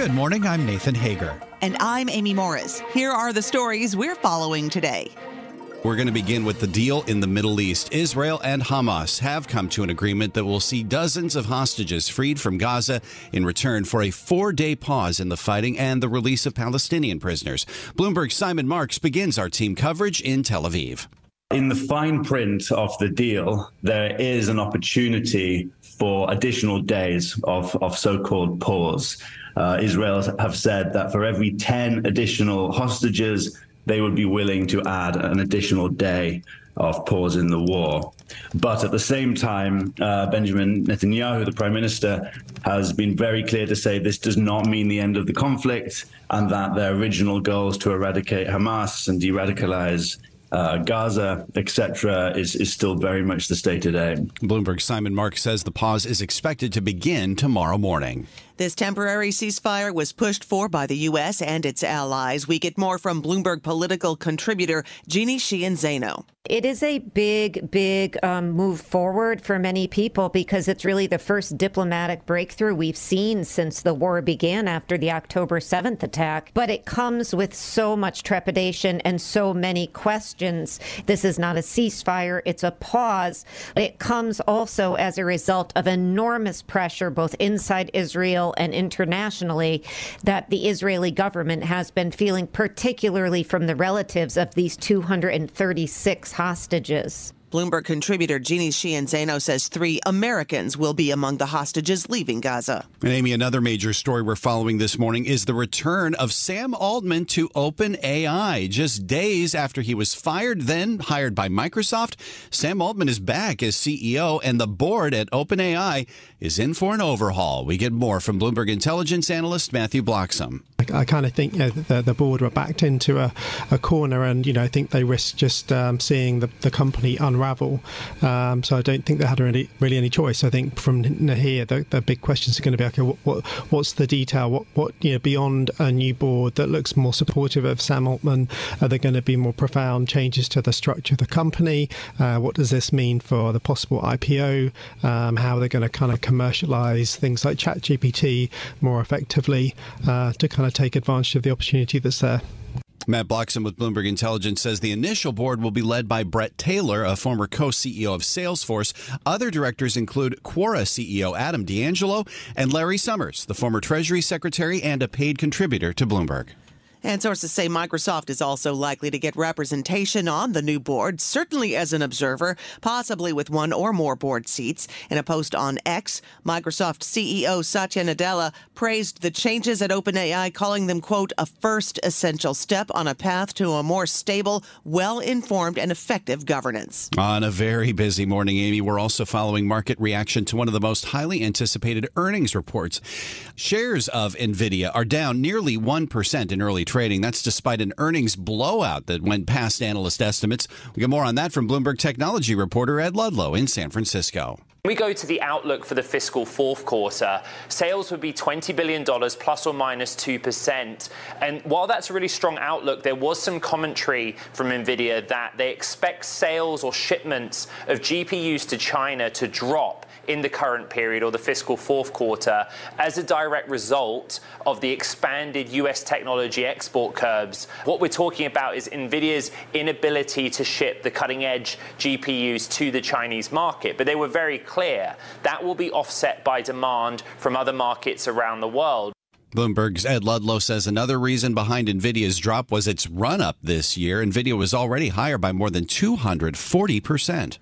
Good morning, I'm Nathan Hager. And I'm Amy Morris. Here are the stories we're following today. We're going to begin with the deal in the Middle East. Israel and Hamas have come to an agreement that will see dozens of hostages freed from Gaza in return for a 4-day pause in the fighting and the release of Palestinian prisoners. Bloomberg's Simon Marks begins our team coverage in Tel Aviv. In the fine print of the deal, there is an opportunity for additional days of so-called pause. Israel have said that for every 10 additional hostages, they would be willing to add an additional day of pause in the war. But at the same time, Benjamin Netanyahu, the prime minister, has been very clear to say this does not mean the end of the conflict and that their original goals to eradicate Hamas and de-radicalize Gaza, etc., is still very much the stated aim. Bloomberg's Simon Marks says the pause is expected to begin tomorrow morning. This temporary ceasefire was pushed for by the U.S. and its allies. We get more from Bloomberg political contributor Jeannie Sheehan Zaino. It is a big move forward for many people because it's really the first diplomatic breakthrough we've seen since the war began after the October 7th attack. But it comes with so much trepidation and so many questions. This is not a ceasefire. It's a pause. It comes also as a result of enormous pressure both inside Israel and internationally that the Israeli government has been feeling, particularly from the relatives of these 236 hostages. Bloomberg contributor Jeannie Sheehan Zaino says 3 Americans will be among the hostages leaving Gaza. And Amy, another major story we're following this morning is the return of Sam Altman to OpenAI. Just days after he was fired, then hired by Microsoft, Sam Altman is back as CEO, and the board at OpenAI is in for an overhaul. We get more from Bloomberg intelligence analyst Matthew Bloxham. I kind of think the board were backed into a corner, and I think they risked just seeing the company unravel. So I don't think they had really any choice. I think from here the big questions are going to be, okay, what's the detail? What beyond a new board that looks more supportive of Sam Altman? Are there going to be more profound changes to the structure of the company? What does this mean for the possible IPO? How they're going to kind of commercialize things like ChatGPT more effectively to kind of take advantage of the opportunity that's there. Matt Bloxham with Bloomberg Intelligence says the initial board will be led by Brett Taylor, a former co-CEO of Salesforce. Other directors include Quora CEO Adam D'Angelo and Larry Summers, the former Treasury Secretary and a paid contributor to Bloomberg. And sources say Microsoft is also likely to get representation on the new board, certainly as an observer, possibly with 1 or more board seats. In a post on X, Microsoft CEO Satya Nadella praised the changes at OpenAI, calling them, quote, a first essential step on a path to a more stable, well-informed and effective governance. On a very busy morning, Amy, we're also following market reaction to one of the most highly anticipated earnings reports. Shares of Nvidia are down nearly 1% in early trading. That's despite an earnings blowout that went past analyst estimates. We get more on that from Bloomberg technology reporter Ed Ludlow in San Francisco. We go to the outlook for the fiscal fourth quarter. Sales would be $20 billion plus or minus 2%. And while that's a really strong outlook, there was some commentary from Nvidia that they expect sales or shipments of GPUs to China to drop in the current period or the fiscal fourth quarter as a direct result of the expanded U.S. technology export curbs. What we're talking about is Nvidia's inability to ship the cutting-edge GPUs to the Chinese market. But they were very clear that will be offset by demand from other markets around the world. Bloomberg's Ed Ludlow says another reason behind Nvidia's drop was its run-up this year. Nvidia was already higher by more than 240%.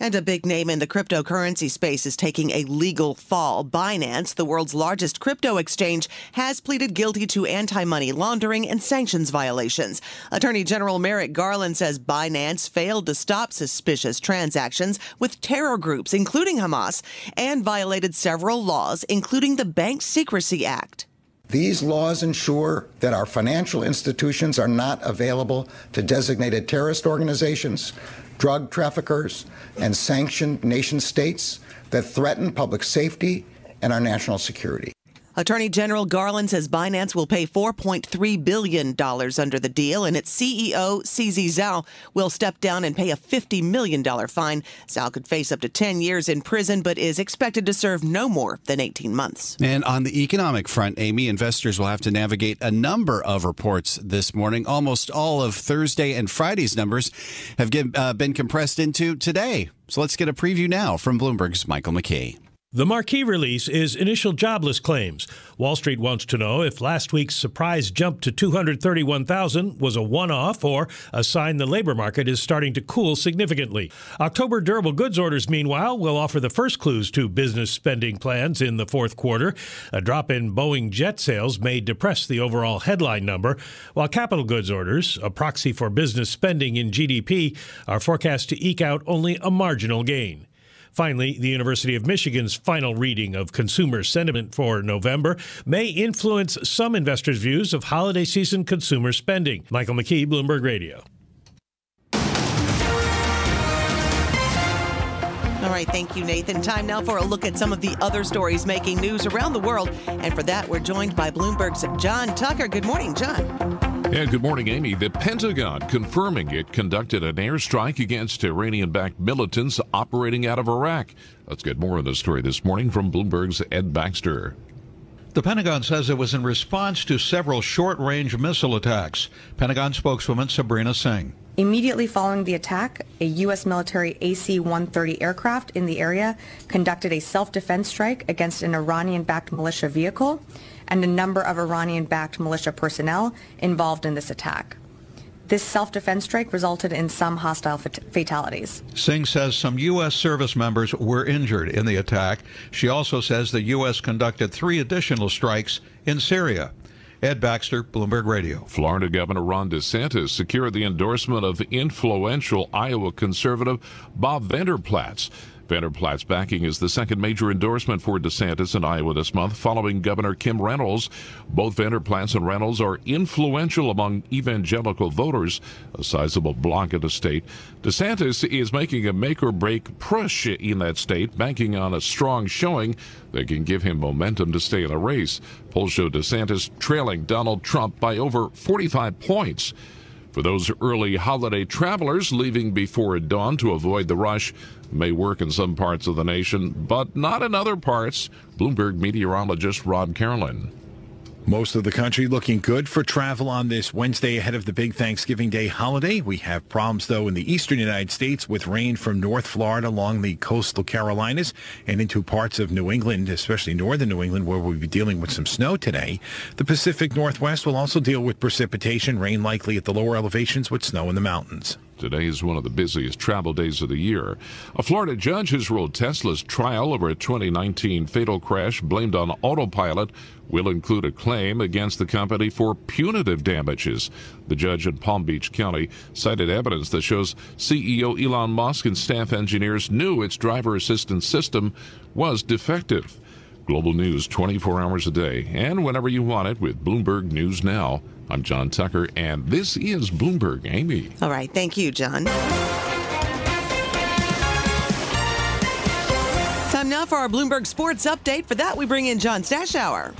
And a big name in the cryptocurrency space is taking a legal fall. Binance, the world's largest crypto exchange, has pleaded guilty to anti-money laundering and sanctions violations. Attorney General Merrick Garland says Binance failed to stop suspicious transactions with terror groups, including Hamas, and violated several laws, including the Bank Secrecy Act. These laws ensure that our financial institutions are not available to designated terrorist organizations, drug traffickers, and sanctioned nation states that threaten public safety and our national security. Attorney General Garland says Binance will pay $4.3 billion under the deal, and its CEO, CZ Zhao, will step down and pay a $50 million fine. Zhao could face up to 10 years in prison, but is expected to serve no more than 18 months. And on the economic front, Amy, investors will have to navigate a number of reports this morning. Almost all of Thursday and Friday's numbers have been compressed into today. So let's get a preview now from Bloomberg's Michael McKee. The marquee release is initial jobless claims. Wall Street wants to know if last week's surprise jump to 231,000 was a one-off or a sign the labor market is starting to cool significantly. October durable goods orders, meanwhile, will offer the first clues to business spending plans in the fourth quarter. A drop in Boeing jet sales may depress the overall headline number, while capital goods orders, a proxy for business spending in GDP, are forecast to eke out only a marginal gain. Finally, the University of Michigan's final reading of consumer sentiment for November may influence some investors' views of holiday season consumer spending. Michael McKee, Bloomberg Radio. All right, thank you, Nathan. Time now for a look at some of the other stories making news around the world. And for that, we're joined by Bloomberg's John Tucker. Good morning, John. Yeah, good morning, Amy. The Pentagon confirming it conducted an airstrike against Iranian-backed militants operating out of Iraq. Let's get more on the story this morning from Bloomberg's Ed Baxter. The Pentagon says it was in response to several short-range missile attacks. Pentagon spokeswoman Sabrina Singh. Immediately following the attack, a U.S. military AC-130 aircraft in the area conducted a self-defense strike against an Iranian-backed militia vehicle and a number of Iranian-backed militia personnel involved in this attack. This self-defense strike resulted in some hostile fatalities. Singh says some U.S. service members were injured in the attack. She also says the U.S. conducted 3 additional strikes in Syria. Ed Baxter, Bloomberg Radio. Florida Governor Ron DeSantis secured the endorsement of influential Iowa conservative Bob Vander Plaats. Vander Plaats' backing is the second major endorsement for DeSantis in Iowa this month, following Governor Kim Reynolds. Both Vander Plaats and Reynolds are influential among evangelical voters, a sizable bloc of the state. DeSantis is making a make-or-break push in that state, banking on a strong showing that can give him momentum to stay in the race. Polls show DeSantis trailing Donald Trump by over 45 points. For those early holiday travelers leaving before dawn to avoid the rush, may work in some parts of the nation, but not in other parts. Bloomberg meteorologist Rob Carolyn. Most of the country looking good for travel on this Wednesday ahead of the big Thanksgiving Day holiday. We have problems, though, in the eastern United States with rain from North Florida along the coastal Carolinas and into parts of New England, especially northern New England, where we'll be dealing with some snow today. The Pacific Northwest will also deal with precipitation, rain likely at the lower elevations with snow in the mountains. Today is one of the busiest travel days of the year. A Florida judge has ruled Tesla's trial over a 2019 fatal crash blamed on autopilot will include a claim against the company for punitive damages. The judge in Palm Beach County cited evidence that shows CEO Elon Musk and staff engineers knew its driver assistance system was defective. Global news 24 hours a day and whenever you want it with Bloomberg News Now. I'm John Tucker, and this is Bloomberg. Amy. All right. Thank you, John. Time now for our Bloomberg Sports Update. For that, we bring in John Stashower.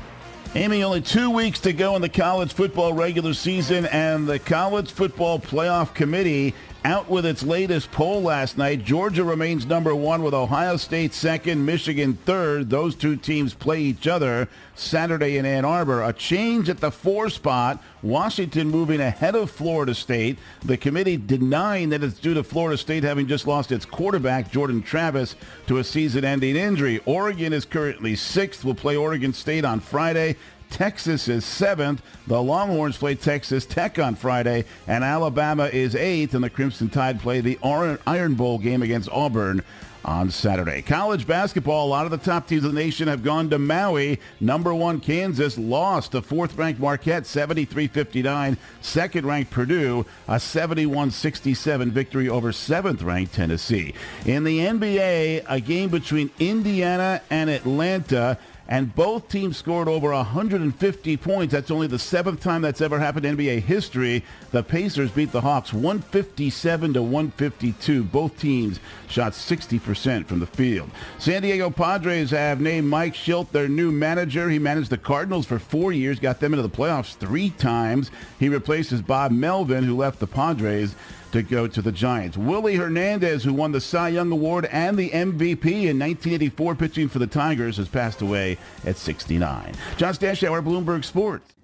Amy, only 2 weeks to go in the college football regular season, and the College Football Playoff Committee out with its latest poll last night. Georgia remains number 1 with Ohio State second, Michigan third. Those two teams play each other Saturday in Ann Arbor. A change at the 4 spot. Washington moving ahead of Florida State. The committee denying that it's due to Florida State having just lost its quarterback, Jordan Travis, to a season-ending injury. Oregon is currently 6th. Will play Oregon State on Friday. Texas is 7th. The Longhorns play Texas Tech on Friday, and Alabama is 8th, and the Crimson Tide play the Iron Bowl game against Auburn on Saturday. College basketball, a lot of the top teams of the nation have gone to Maui. Number 1 Kansas lost to 4th-ranked Marquette, 73-59. Second-ranked Purdue, a 71-67 victory over 7th-ranked Tennessee. In the NBA, a game between Indiana and Atlanta. and both teams scored over 150 points. That's only the seventh time that's ever happened in NBA history. The Pacers beat the Hawks 157 to 152. Both teams shot 60% from the field. San Diego Padres have named Mike Shildt their new manager. He managed the Cardinals for 4 years, got them into the playoffs 3 times. He replaces Bob Melvin, who left the Padres to go to the Giants. Willie Hernandez, who won the Cy Young Award and the MVP in 1984 pitching for the Tigers, has passed away at 69. John Stashower, Bloomberg Sports.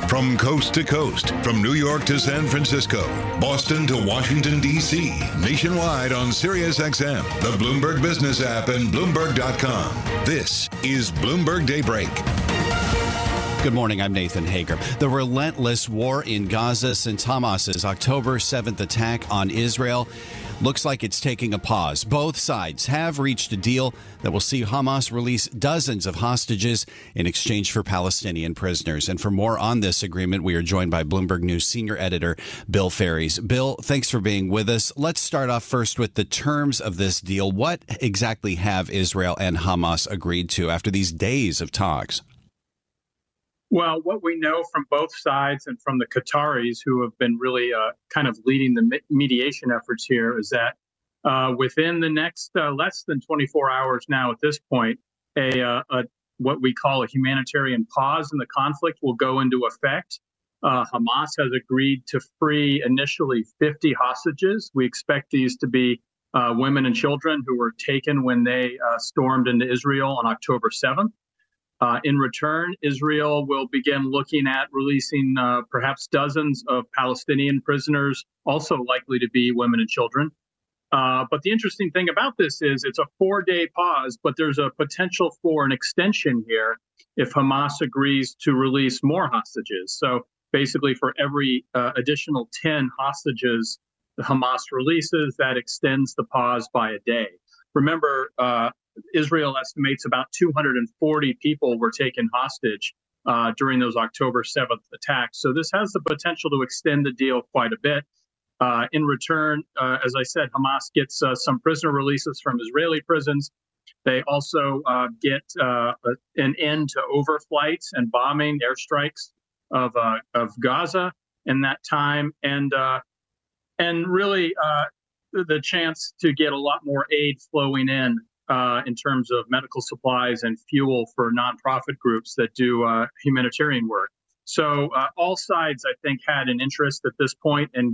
From coast to coast, from New York to San Francisco, Boston to Washington, D.C., nationwide on SiriusXM, the Bloomberg Business app, and Bloomberg.com. This is Bloomberg Daybreak. Good morning, I'm Nathan Hager. The relentless war in Gaza since Hamas's October 7th attack on Israel looks like it's taking a pause. Both sides have reached a deal that will see Hamas release dozens of hostages in exchange for Palestinian prisoners. And for more on this agreement, we are joined by Bloomberg News senior editor Bill Ferries. Bill, thanks for being with us. Let's start off first with the terms of this deal. What exactly have Israel and Hamas agreed to after these days of talks? Well, what we know from both sides and from the Qataris, who have been really kind of leading the mediation efforts here, is that within the next less than 24 hours now at this point, what we call a humanitarian pause in the conflict will go into effect. Hamas has agreed to free initially 50 hostages. We expect these to be women and children who were taken when they stormed into Israel on October 7th. In return, Israel will begin looking at releasing perhaps dozens of Palestinian prisoners, also likely to be women and children. But the interesting thing about this is it's a 4-day pause, but there's a potential for an extension here if Hamas agrees to release more hostages. So basically, for every additional 10 hostages the Hamas releases, that extends the pause by a day. Remember, Israel estimates about 240 people were taken hostage during those October 7th attacks. So this has the potential to extend the deal quite a bit. In return, as I said, Hamas gets some prisoner releases from Israeli prisons. They also get an end to overflights and bombing airstrikes of Gaza in that time, and really the chance to get a lot more aid flowing in terms of medical supplies and fuel for nonprofit groups that do humanitarian work. So all sides, I think, had an interest at this point in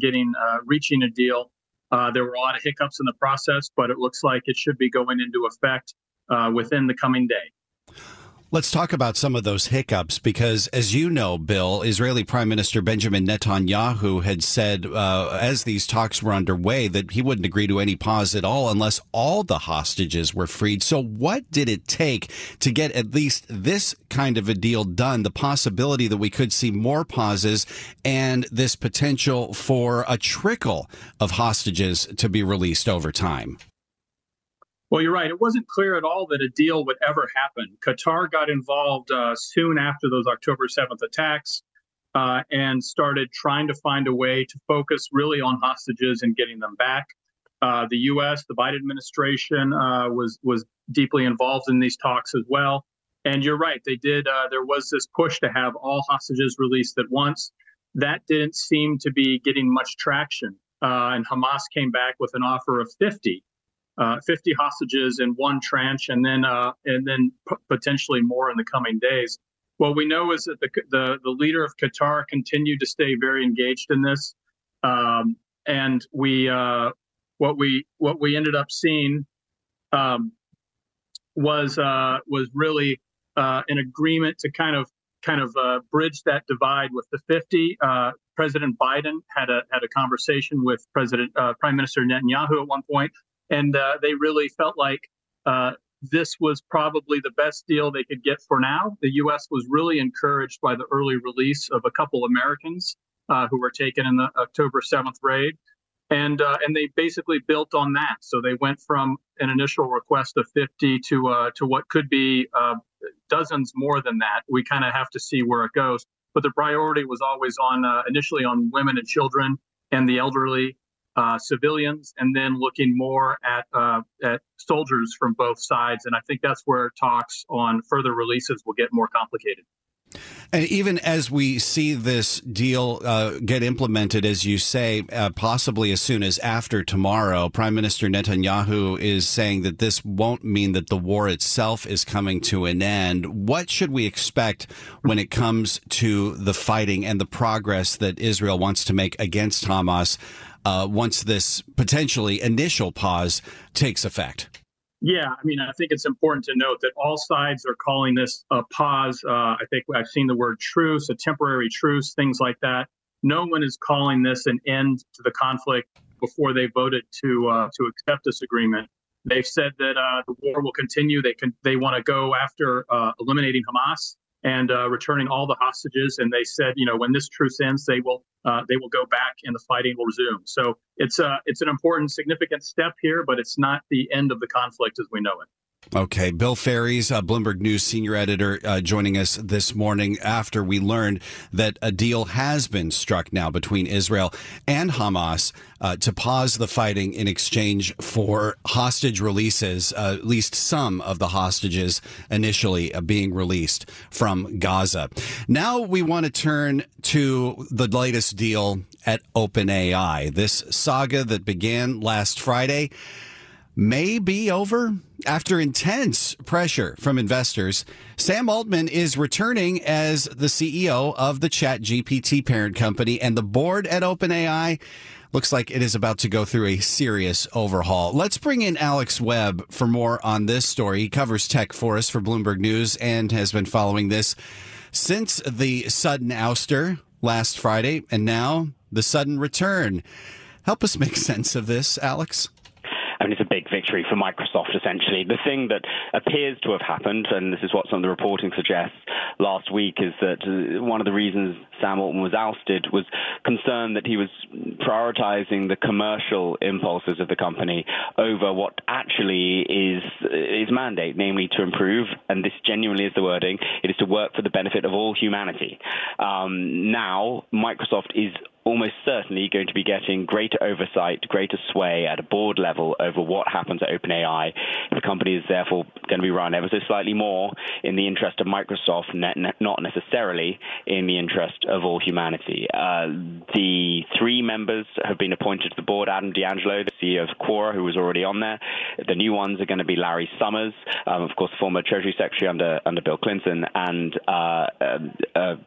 reaching a deal. There were a lot of hiccups in the process, but it looks like it should be going into effect within the coming day. Let's talk about some of those hiccups because, as you know, Bill, Israeli Prime Minister Benjamin Netanyahu had said as these talks were underway that he wouldn't agree to any pause at all unless all the hostages were freed. So what did it take to get at least this kind of a deal done, the possibility that we could see more pauses and this potential for a trickle of hostages to be released over time? Well, you're right. It wasn't clear at all that a deal would ever happen. Qatar got involved soon after those October 7th attacks and started trying to find a way to focus really on hostages and getting them back. The U.S., the Biden administration was deeply involved in these talks as well. And you're right. They did. There was this push to have all hostages released at once. That didn't seem to be getting much traction. And Hamas came back with an offer of 50 hostages in one tranche, and then potentially more in the coming days. What we know is that the leader of Qatar continued to stay very engaged in this, and what we ended up seeing was really an agreement to kind of bridge that divide with the 50. President Biden had a conversation with Prime Minister Netanyahu at one point. And they really felt like this was probably the best deal they could get for now. The U.S. was really encouraged by the early release of a couple Americans who were taken in the October 7th raid. And they basically built on that. So they went from an initial request of 50 to what could be dozens more than that. We kind of have to see where it goes. But the priority was always initially on women and children and the elderly. civilians, and then looking more at soldiers from both sides. And I think that's where talks on further releases will get more complicated. And even as we see this deal get implemented, as you say, possibly as soon as after tomorrow, Prime Minister Netanyahu is saying that this won't mean that the war itself is coming to an end. What should we expect when it comes to the fighting and the progress that Israel wants to make against Hamas once this potentially initial pause takes effect? Yeah, I mean, I think it's important to note that all sides are calling this a pause. I think I've seen the word truce, a temporary truce, things like that. No one is calling this an end to the conflict before they voted to accept this agreement. They've said that the war will continue. They want to go after eliminating Hamas and returning all the hostages. And they said, when this truce ends, they will go back and the fighting will resume. So it's an important, significant step here, but it's not the end of the conflict as we know it. Okay. Bill Ferries, Bloomberg News senior editor, joining us this morning after we learned that a deal has been struck now between Israel and Hamas to pause the fighting in exchange for hostage releases, at least some of the hostages initially being released from Gaza. Now we want to turn to the latest deal at OpenAI. This saga that began last Friday may be over. After intense pressure from investors, Sam Altman is returning as the CEO of the ChatGPT parent company, and the board at OpenAI looks like it is about to go through a serious overhaul. Let's bring in Alex Webb for more on this story. He covers tech for us for Bloomberg News and has been following this since the sudden ouster last Friday and now the sudden return. Help us make sense of this, Alex. I mean, it's a big victory for Microsoft, essentially. The thing that appears to have happened, and this is what some of the reporting suggests last week, is that one of the reasons Sam Altman was ousted was concern that he was prioritizing the commercial impulses of the company over what actually is his mandate, namely to improve, and this genuinely is the wording, it is to work for the benefit of all humanity. Now, Microsoft is almost certainly going to be getting greater oversight, greater sway at a board level over what happens at OpenAI. The company is therefore going to be run ever so slightly more in the interest of Microsoft, not necessarily in the interest of all humanity. The three members have been appointed to the board: Adam D'Angelo, the CEO of Quora, who was already on there. The new ones are going to be Larry Summers, of course, former Treasury Secretary under Bill Clinton, and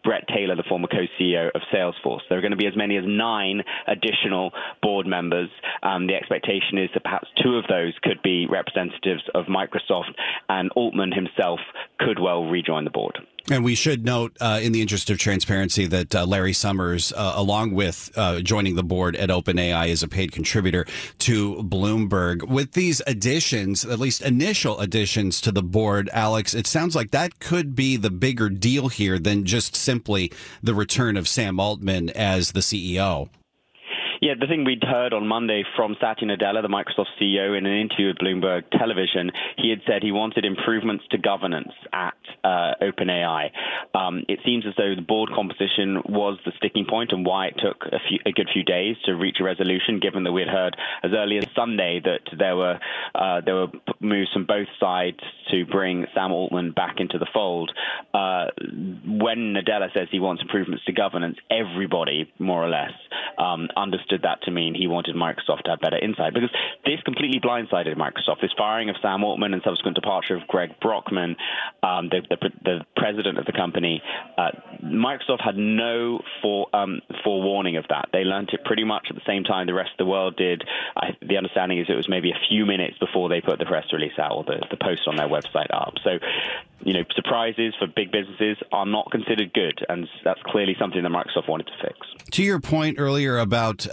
Brett Taylor, the former co-CEO of Salesforce. There are going to be as many as 9 additional board members. The expectation is that perhaps 2 of those could be representatives of Microsoft, and Altman himself could well rejoin the board. And we should note, in the interest of transparency, that Larry Summers, along with joining the board at OpenAI, is a paid contributor to Bloomberg. With these additions, at least initial additions to the board, Alex, it sounds like that could be the bigger deal here than just simply the return of Sam Altman as the CEO. Yeah, the thing we'd heard on Monday from Satya Nadella, the Microsoft CEO, in an interview with Bloomberg Television, he had said he wanted improvements to governance at OpenAI. It seems as though the board composition was the sticking point and why it took a good few days to reach a resolution, given that we had heard as early as Sunday that there were moves from both sides to bring Sam Altman back into the fold. When Nadella says he wants improvements to governance, everybody, more or less, understood that to mean he wanted Microsoft to have better insight, because this completely blindsided Microsoft. This firing of Sam Altman and subsequent departure of Greg Brockman, the president of the company, Microsoft had no forewarning of that. They learned it pretty much at the same time the rest of the world did. The understanding is it was maybe a few minutes before they put the press release out or the post on their website up. So, surprises for big businesses are not considered good, and that's clearly something that Microsoft wanted to fix. To your point earlier about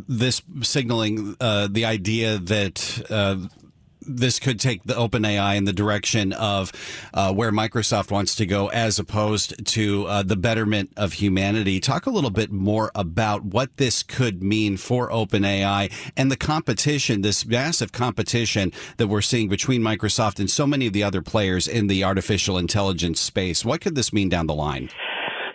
this signaling the idea that this could take the OpenAI in the direction of where Microsoft wants to go, as opposed to the betterment of humanity. Talk a little bit more about what this could mean for OpenAI and the competition, this massive competition that we're seeing between Microsoft and so many of the other players in the artificial intelligence space. What could this mean down the line?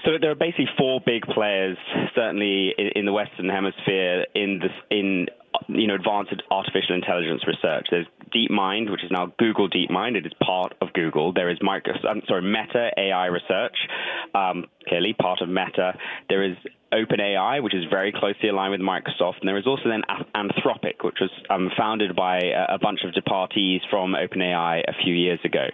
So there are basically 4 big players, certainly in the Western Hemisphere, in advanced artificial intelligence research. There's DeepMind, which is now Google DeepMind. It is part of Google. There is Meta AI research, clearly part of Meta. There is OpenAI, which is very closely aligned with Microsoft. And there is also then Anthropic, which was founded by a bunch of departees from OpenAI a few years ago.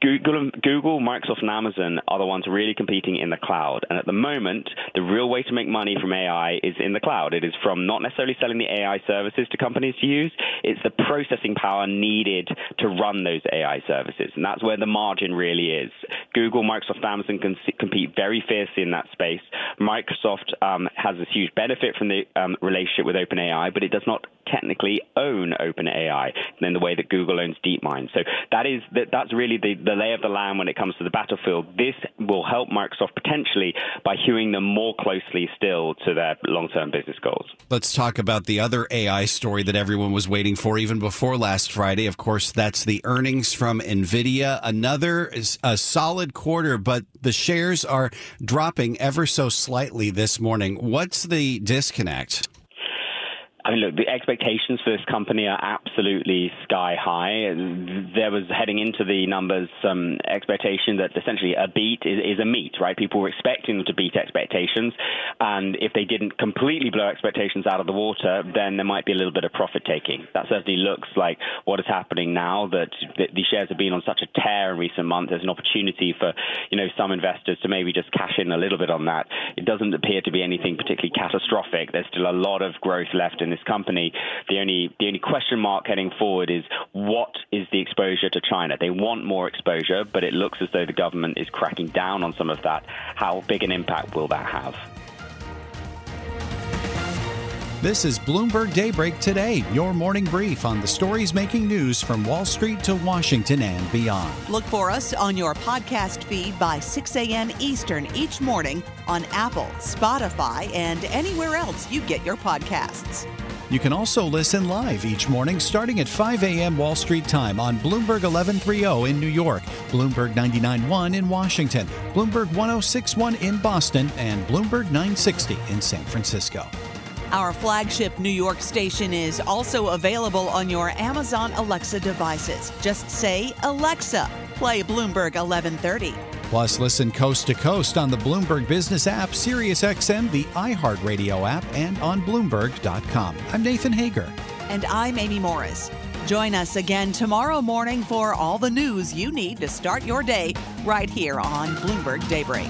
Google, Microsoft, and Amazon are the ones really competing in the cloud. And at the moment, the real way to make money from AI is in the cloud. It is from not necessarily selling the AI services to companies to use. It's the processing power needed to run those AI services. And that's where the margin really is. Google, Microsoft, Amazon can compete very fiercely in that space. Microsoft has this huge benefit from the relationship with OpenAI, but it does not technically own OpenAI in the way that Google owns DeepMind. So that's really the lay of the land when it comes to the battlefield. This will help Microsoft potentially by hewing them more closely still to their long-term business goals. Let's talk about the other AI story that everyone was waiting for even before last Friday. Of course, that's the earnings from Nvidia. Another is a solid quarter, but the shares are dropping ever so slightly this morning. What's the disconnect? I mean, look, the expectations for this company are absolutely sky high. There was, heading into the numbers, some expectation that essentially a beat is a meet, right? People were expecting them to beat expectations. And if they didn't completely blow expectations out of the water, then there might be a little bit of profit taking. That certainly looks like what is happening now, that the shares have been on such a tear in recent months. There's an opportunity for, some investors to maybe just cash in a little bit on that. It doesn't appear to be anything particularly catastrophic. There's still a lot of growth left in this company. The only question mark heading forward is what is the exposure to China? They want more exposure, but it looks as though the government is cracking down on some of that. How big an impact will that have? This is Bloomberg Daybreak Today, your morning brief on the stories making news from Wall Street to Washington and beyond. Look for us on your podcast feed by 6 a.m. Eastern each morning on Apple, Spotify, and anywhere else you get your podcasts. You can also listen live each morning starting at 5 a.m. Wall Street time on Bloomberg 1130 in New York, Bloomberg 99.1 in Washington, Bloomberg 106.1 in Boston, and Bloomberg 960 in San Francisco. Our flagship New York station is also available on your Amazon Alexa devices. Just say, Alexa, play Bloomberg 1130. Plus, listen coast to coast on the Bloomberg Business app, SiriusXM, the iHeartRadio app, and on Bloomberg.com. I'm Nathan Hager. And I'm Amy Morris. Join us again tomorrow morning for all the news you need to start your day right here on Bloomberg Daybreak.